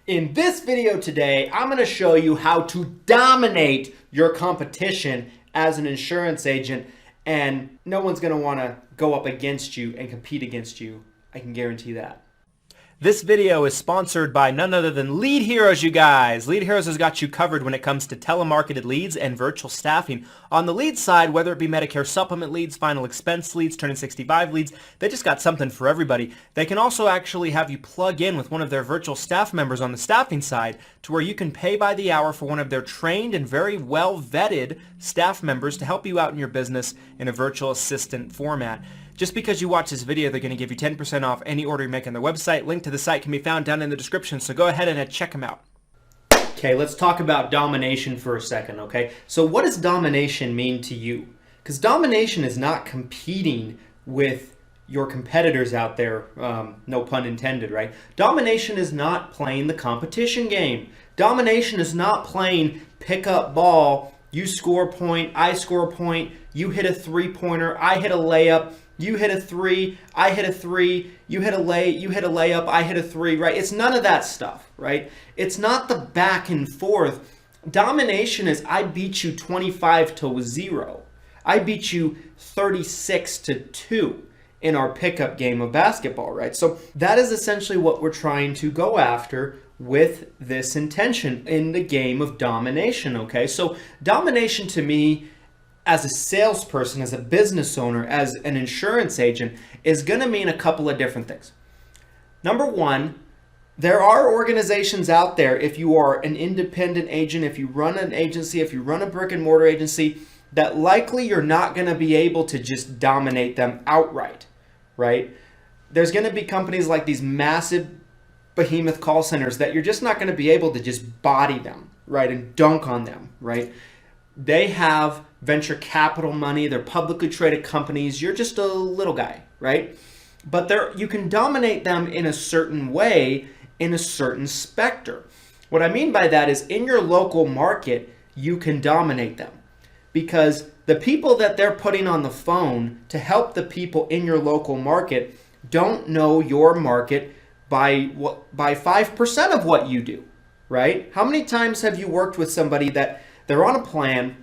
In this video today, I'm going to show you how to dominate your competition as an insurance agent, and no one's going to want to go up against you and compete against you. I can guarantee that. This video is sponsored by none other than Lead Heroes, you guys. Lead Heroes has got you covered when it comes to telemarketed leads and virtual staffing. On the lead side, whether it be Medicare supplement leads, final expense leads, turning 65 leads, they just got something for everybody. They can also actually have you plug in with one of their virtual staff members on the staffing side to where you can pay by the hour for one of their trained and very well vetted staff members to help you out in your business in a virtual assistant format. Just because you watch this video, they're going to give you 10% off any order you make on their website. Link to the site can be found down in the description, so go ahead and check them out. Okay, let's talk about domination for a second, okay? So what does domination mean to you? Because domination is not competing with your competitors out there, no pun intended, right? Domination is not playing the competition game. Domination is not playing pick-up ball. You score a point, I score a point, you hit a three-pointer, I hit a layup, you hit a three, I hit a three, you hit a layup, I hit a three, right? It's none of that stuff, right? It's not the back and forth. Domination is I beat you 25-0. I beat you 36-2 in our pickup game of basketball, right? So that is essentially what we're trying to go after with this intention in the game of domination, okay? So domination to me, as a salesperson, as a business owner, as an insurance agent, is going to mean a couple of different things. Number one, there are organizations out there, if you are an independent agent, if you run an agency, if you run a brick and mortar agency, that likely you're not going to be able to just dominate them outright, right? There's going to be companies like these massive behemoth call centers that you're just not going to be able to just body them, right, and dunk on them, right? They have venture capital money, they're publicly traded companies, you're just a little guy, right? But you can dominate them in a certain way, in a certain specter. What I mean by that is in your local market, you can dominate them because the people that they're putting on the phone to help the people in your local market don't know your market by 5% of what you do, right? How many times have you worked with somebody that they're on a plan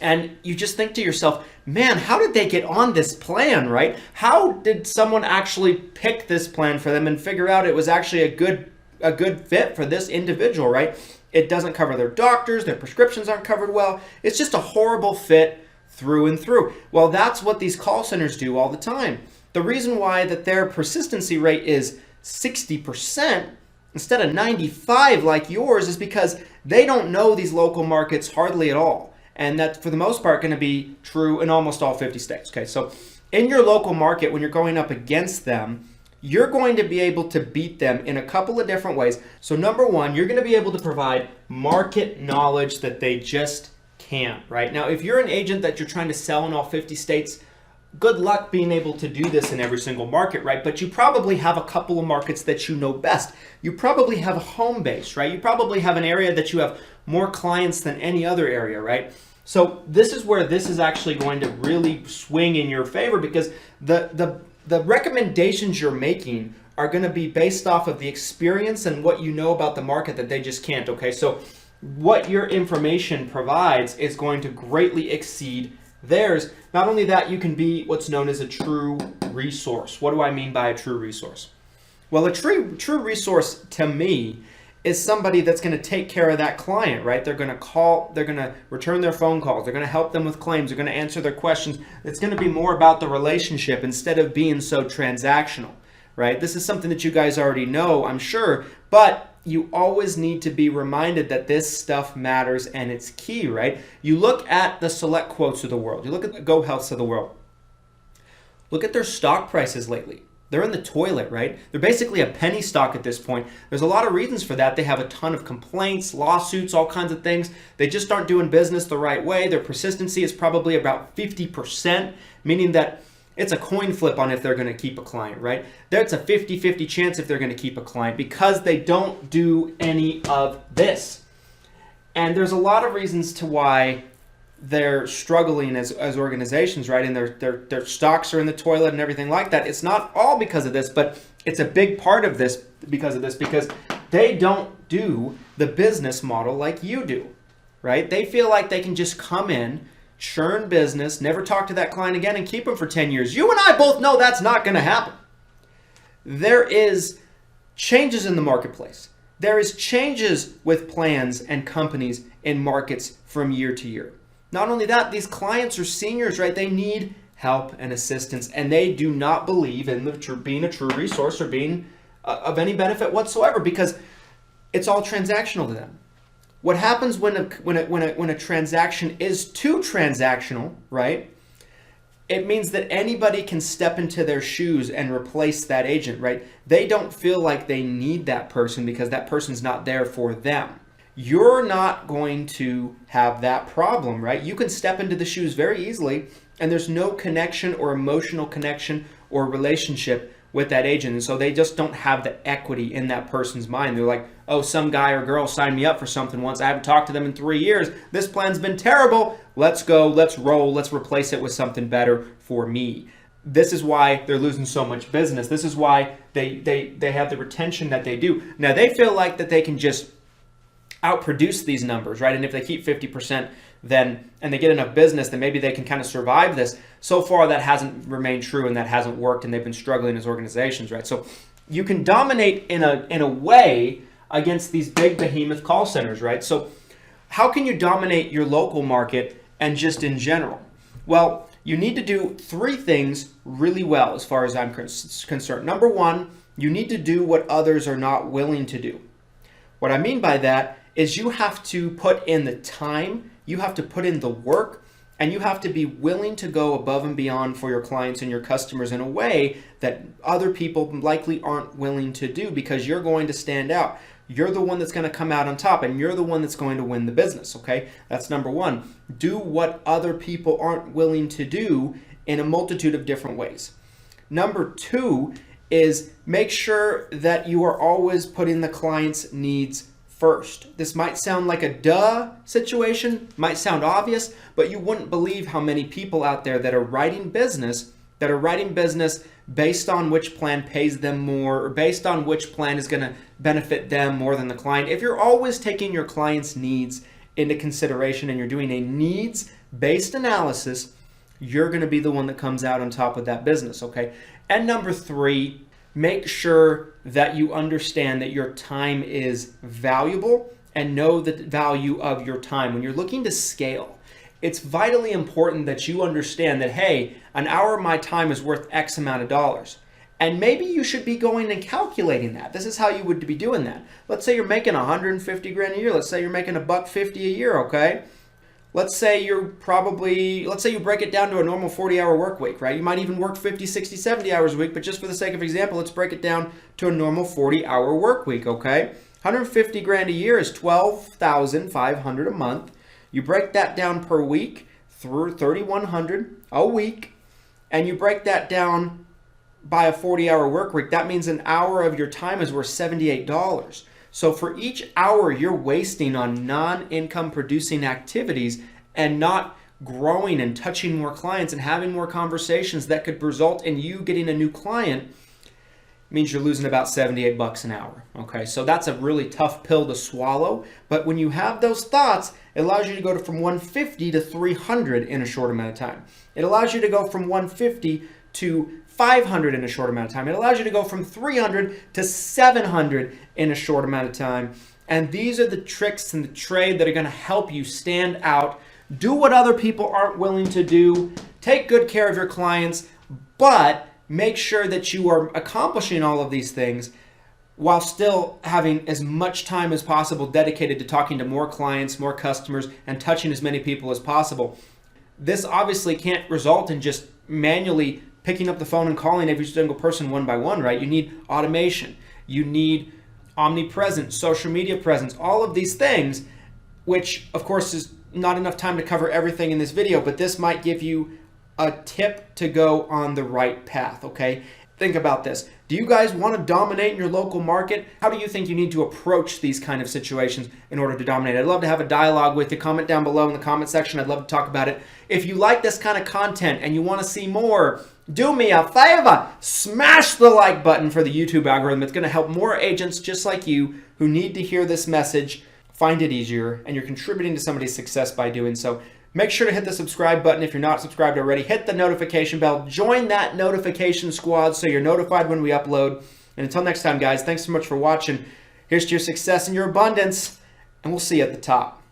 and you just think to yourself, man, how did they get on this plan, right? How did someone actually pick this plan for them and figure out it was actually a good fit for this individual, right? It doesn't cover their doctors, their prescriptions aren't covered well. It's just a horrible fit through and through. Well, that's what these call centers do all the time. The reason why that their persistency rate is 60% instead of 95 like yours is because they don't know these local markets hardly at all. And that's for the most part going to be true in almost all 50 states. Okay, so in your local market, when you're going up against them, you're going to be able to beat them in a couple of different ways. So number one, you're going to be able to provide market knowledge that they just can't, right? Now, if you're an agent that you're trying to sell in all 50 states, good luck being able to do this in every single market, right? But you probably have a couple of markets that you know best. You probably have a home base, right? You probably have an area that you have more clients than any other area, right? So this is where this is actually going to really swing in your favor because the recommendations you're making are going to be based off of the experience and what you know about the market that they just can't, okay? So what your information provides is going to greatly exceed theirs. Not only that, you can be what's known as a true resource. What do I mean by a true resource? Well, a true resource to me is somebody that's going to take care of that client, right? They're going to call, they're going to return their phone calls, they're going to help them with claims, they're going to answer their questions. It's going to be more about the relationship instead of being so transactional, right? This is something that you guys already know, I'm sure, but you always need to be reminded that this stuff matters and it's key, right? You look at the Select Quotes of the world. You look at the Go Healths of the world. Look at their stock prices lately. They're in the toilet, right? They're basically a penny stock at this point. There's a lot of reasons for that. They have a ton of complaints, lawsuits, all kinds of things. They just aren't doing business the right way. Their persistency is probably about 50%, meaning that it's a coin flip on if they're going to keep a client, right? There's a 50-50 chance if they're going to keep a client because they don't do any of this. And there's a lot of reasons to why they're struggling as organizations, right? And their stocks are in the toilet and everything like that. It's not all because of this, but it's a big part of this because they don't do the business model like you do, right? They feel like they can just come in, churn business, never talk to that client again, and keep them for 10 years. You and I both know that's not going to happen. There is changes in the marketplace. There is changes with plans and companies in markets from year to year. Not only that, these clients are seniors, right? They need help and assistance, and they do not believe in being a true resource or being of any benefit whatsoever, because it's all transactional to them. What happens when a transaction is too transactional, right? It means that anybody can step into their shoes and replace that agent, right? They don't feel like they need that person because that person's not there for them. You're not going to have that problem, right? You can step into the shoes very easily, and there's no connection or emotional connection or relationship with that agent. And so they just don't have the equity in that person's mind. They're like, oh, some guy or girl signed me up for something once. I haven't talked to them in 3 years. This plan's been terrible. Let's go, let's roll, let's replace it with something better for me. This is why they're losing so much business. This is why they have the retention that they do. Now, they feel like that they can just outproduce these numbers, right? And if they keep 50%, then, and they get enough business, then maybe they can kind of survive this. So far, that hasn't remained true, and that hasn't worked, and they've been struggling as organizations, right? So you can dominate in a way against these big behemoth call centers, right? So how can you dominate your local market and just in general? Well, you need to do 3 things really well as far as I'm concerned. Number 1, you need to do what others are not willing to do. What I mean by that is you have to put in the time, you have to put in the work, and you have to be willing to go above and beyond for your clients and your customers in a way that other people likely aren't willing to do, because you're going to stand out. You're the one that's going to come out on top, and you're the one that's going to win the business, okay? That's number 1. Do what other people aren't willing to do in a multitude of different ways. Number 2 is make sure that you are always putting the client's needs first. This might sound like a duh situation, might sound obvious, but you wouldn't believe how many people out there that are writing business based on which plan pays them more, or based on which plan is going to benefit them more than the client. If you're always taking your client's needs into consideration and you're doing a needs-based analysis, you're going to be the one that comes out on top of that business, okay? And number 3, make sure that you understand that your time is valuable and know the value of your time. When you're looking to scale, it's vitally important that you understand that, hey, an hour of my time is worth X amount of dollars. And maybe you should be going and calculating that. This is how you would be doing that. Let's say you're making $150,000 a year. Let's say you're making $150 a year, okay? Let's say you break it down to a normal 40-hour work week, right? You might even work 50, 60, 70 hours a week, but just for the sake of example, let's break it down to a normal 40-hour work week, okay? $150,000 a year is $12,500 a month. You break that down per week through $3,100 a week, and you break that down by a 40-hour work week. That means an hour of your time is worth $78. So for each hour you're wasting on non-income producing activities and not growing and touching more clients and having more conversations that could result in you getting a new client, means you're losing about $78 an hour. Okay, so that's a really tough pill to swallow. But when you have those thoughts, it allows you to go from 150 to 300 in a short amount of time. It allows you to go from 150 to 500 in a short amount of time. It allows you to go from 300 to 700 in a short amount of time. And these are the tricks in the trade that are going to help you stand out, do what other people aren't willing to do, take good care of your clients, but make sure that you are accomplishing all of these things while still having as much time as possible dedicated to talking to more clients, more customers, and touching as many people as possible. This obviously can't result in just manually picking up the phone and calling every single person one by one, right? You need automation. You need omnipresence, social media presence, all of these things, which of course is not enough time to cover everything in this video, but this might give you a tip to go on the right path, okay? Think about this. Do you guys want to dominate in your local market? How do you think you need to approach these kind of situations in order to dominate? I'd love to have a dialogue with you. Comment down below in the comment section. I'd love to talk about it. If you like this kind of content and you want to see more, do me a favor, smash the like button for the YouTube algorithm. It's going to help more agents just like you who need to hear this message find it easier, and you're contributing to somebody's success by doing so. Make sure to hit the subscribe button if you're not subscribed already. Hit the notification bell. Join that notification squad so you're notified when we upload. And until next time, guys, thanks so much for watching. Here's to your success and your abundance, and we'll see you at the top.